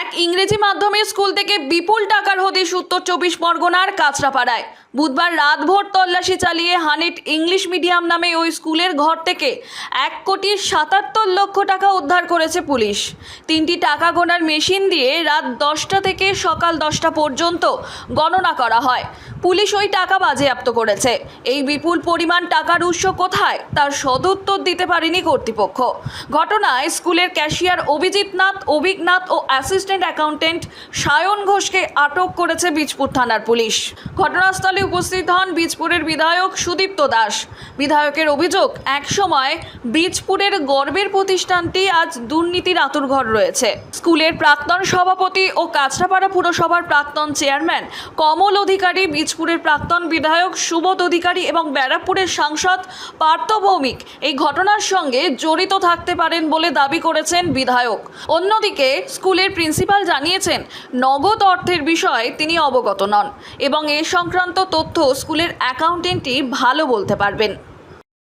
এক ইংরেজি মাধ্যমের স্কুল থেকে বিপুল টাকার হদিশ উত্তর 24 পরগনার কাঁচরাপাড়ায়। বুধবার রাতভর তল্লাশি চালিয়ে হানিট ইংলিশ মিডিয়াম নামে ওই স্কুলের ঘর থেকে 1,77,00,000 টাকা উদ্ধার করেছে পুলিশ। 3টি টাকা গোনার মেশিন দিয়ে রাত 10টা থেকে সকাল 10টা পর্যন্ত গণনা করা হয়। পুলিশ ওই টাকা বাজেয়াপ্ত করেছে। এই বিপুল পরিমাণ টাকার উৎস কোথায় তার সদুত্তর দিতে পারেনি কর্তৃপক্ষ। ঘটনায় স্কুলের ক্যাশিয়ার অভিজিৎ নাথ ও অ্যাসিস্ট্যান্ট অ্যাকাউন্টেন্ট সায়ন ঘোষকে আটক করেছে বীজপুর থানার পুলিশ। ঘটনাস্থলে উপস্থিত হন বীজপুরের বিধায়ক সুদীপ্ত দাস। বিধায়কের অভিযোগ, একসময় বীজপুরের গর্বের প্রতিষ্ঠানটি আজ দুর্নীতির আঁতুড়ঘর রয়েছে। স্কুলের প্রাক্তন সভাপতি ও কাঁচরাপাড়া পুরসভার প্রাক্তন চেয়ারম্যান কমল অধিকারী, বীজপুরের প্রাক্তন বিধায়ক সুবোধ অধিকারী এবং ব্যারাকপুরের সাংসদ পার্থ ভৌমিক এই ঘটনার সঙ্গে জড়িত থাকতে পারেন বলে দাবি করেছেন বিধায়ক। অন্যদিকে স্কুলের প্রিন্সিপাল জানিয়েছেন, নগদ অর্থের বিষয়ে তিনি অবগত নন এবং এ সংক্রান্ত তথ্য স্কুলের অ্যাকাউন্টেন্টই ভালো বলতে পারবেন।